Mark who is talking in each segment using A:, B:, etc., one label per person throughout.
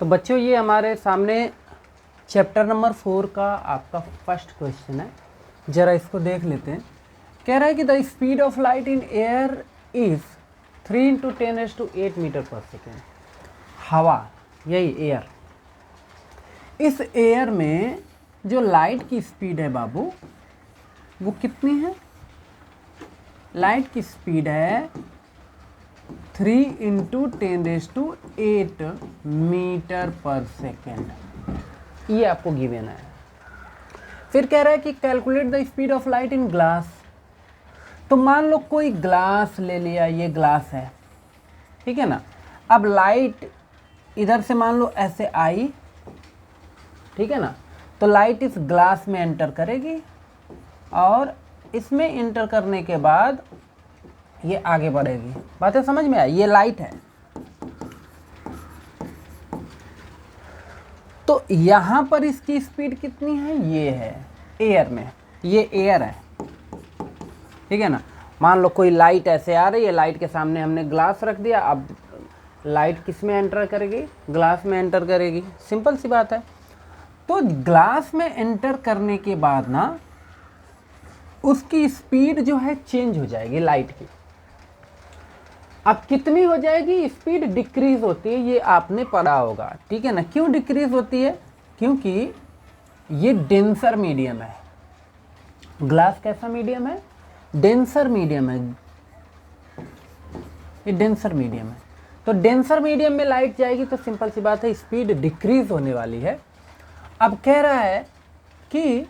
A: तो बच्चों ये हमारे सामने चैप्टर नंबर 4 का आपका फर्स्ट क्वेश्चन है, ज़रा इसको देख लेते हैं। कह रहा है कि the speed of light in air is 3 × 10⁸ metre per second. हवा, यही एयर, इस एयर में जो लाइट की स्पीड है बाबू वो कितनी है? लाइट की स्पीड है 3 × 10⁸ मीटर पर सेकेंड। ये आपको गिवन है। फिर कह रहा है कि calculate the speed of light in glass. तो मान लो कोई ग्लास ले लिया, ये ग्लास है, ठीक है ना। अब लाइट इधर से मान लो ऐसे आई, ठीक है ना, तो लाइट इस ग्लास में एंटर करेगी और इसमें एंटर करने के बाद ये आगे बढ़ेगी। बातें समझ में आई? ये लाइट है। तो यहाँ पर इसकी स्पीड कितनी है? ये है एयर में, ये एयर है, ठीक है ना। मान लो कोई लाइट ऐसे आ रही है, लाइट के सामने हमने ग्लास रख दिया। अब लाइट किस में एंटर करेगी? ग्लास में एंटर करेगी। सिंपल सी बात है। तो ग्लास में एंटर करने के बाद ना उसकी स्पीड जो है चेंज हो जाएगी लाइट की। अब कितनी हो जाएगी? स्पीड डिक्रीज होती है, ये आपने पढ़ा होगा, ठीक है ना। क्यों डिक्रीज होती है? क्योंकि ये डेंसर मीडियम है। ग्लास कैसा मीडियम है? डेंसर मीडियम है, ये डेंसर मीडियम है। तो डेंसर मीडियम में लाइट जाएगी तो सिंपल सी बात है, स्पीड डिक्रीज होने वाली है। अब कह रहा है कि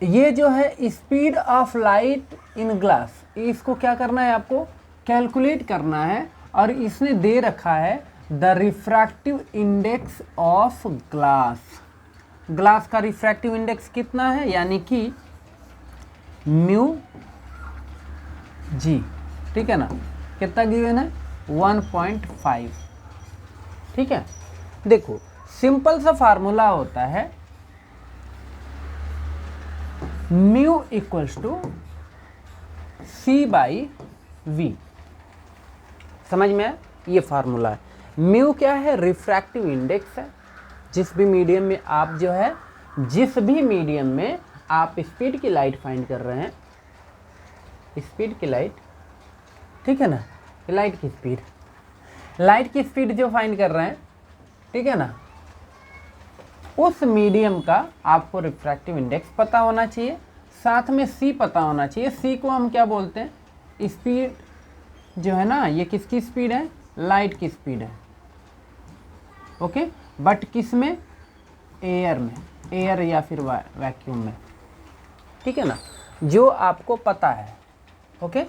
A: ये जो है speed of light in glass, इसको क्या करना है? आपको कैलकुलेट करना है। और इसने दे रखा है the refractive index of glass. Glass का रिफ्रैक्टिव इंडेक्स कितना है? यानी कि म्यू जी, ठीक है ना। कितना गिवन है? 1.5, ठीक है। देखो सिंपल सा फार्मूला होता है, म्यू इक्वल्स टू C/V। समझ में है? ये फार्मूला है। म्यू क्या है? रिफ्रैक्टिव इंडेक्स है। जिस भी मीडियम में आप जो है, जिस भी मीडियम में आप स्पीड की लाइट फाइंड कर रहे हैं, स्पीड की लाइट, ठीक है ना, लाइट की स्पीड जो फाइंड कर रहे हैं, ठीक है ना, उस मीडियम का आपको रिफ्रैक्टिव इंडेक्स पता होना चाहिए, साथ में C पता होना चाहिए। C को हम क्या बोलते हैं? स्पीड जो है ना, ये किसकी स्पीड है? लाइट की स्पीड है, ओके। बट किस में? एयर में, एयर या फिर वैक्यूम में, ठीक है ना, जो आपको पता है, ओके।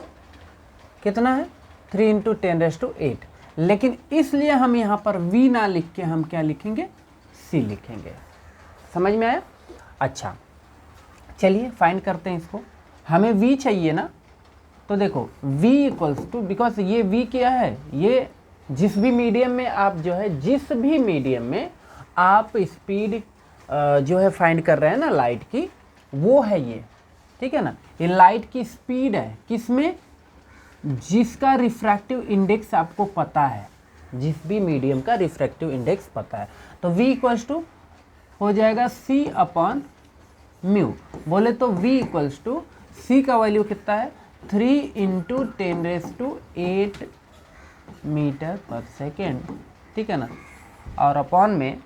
A: कितना है? 3 × 10⁸। लेकिन इसलिए हम यहाँ पर V ना लिख के हम क्या लिखेंगे? C लिखेंगे। समझ में आया? अच्छा, चलिए फाइंड करते हैं इसको। हमें V चाहिए ना, तो देखो V इक्वल्स टू, बिकॉज ये V क्या है? ये जिस भी मीडियम में आप जो है, जिस भी मीडियम में आप स्पीड जो है फाइंड कर रहे हैं ना लाइट की, वो है ये, ठीक है ना। ये लाइट की स्पीड है किस में? जिसका रिफ्रैक्टिव इंडेक्स आपको पता है, जिस भी मीडियम का रिफ्रैक्टिव इंडेक्स पता है। तो V इक्वल्स टू हो जाएगा C/μ। बोले तो V इक्वल्स टू C का वैल्यू कितना है? 3 × 10⁸ मीटर पर सेकेंड, ठीक है ना। और अपॉन में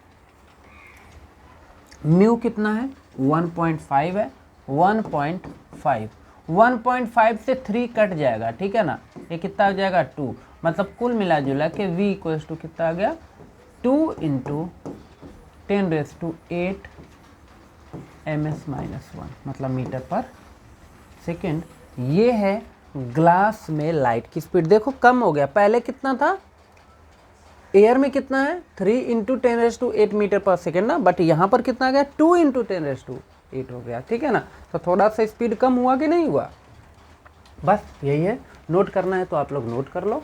A: म्यू कितना है? 1.5 है। 1.5 से 3 कट जाएगा, ठीक है ना। ये कितना हो जाएगा? 2। मतलब कुल मिला जुला के V इक्वल्स टू कितना आ गया? 2 × 10⁸ ms-1, मतलब मीटर पर सेकेंड। ये है ग्लास में लाइट की स्पीड। देखो कम हो गया, पहले कितना था? एयर में कितना है? 3 × 10⁸ मीटर पर सेकेंड ना, बट यहाँ पर कितना आ गया? 2 × 10⁸ हो गया, ठीक है ना। तो थोड़ा सा स्पीड कम हुआ कि नहीं हुआ? बस यही है। नोट करना है तो आप लोग नोट कर लो।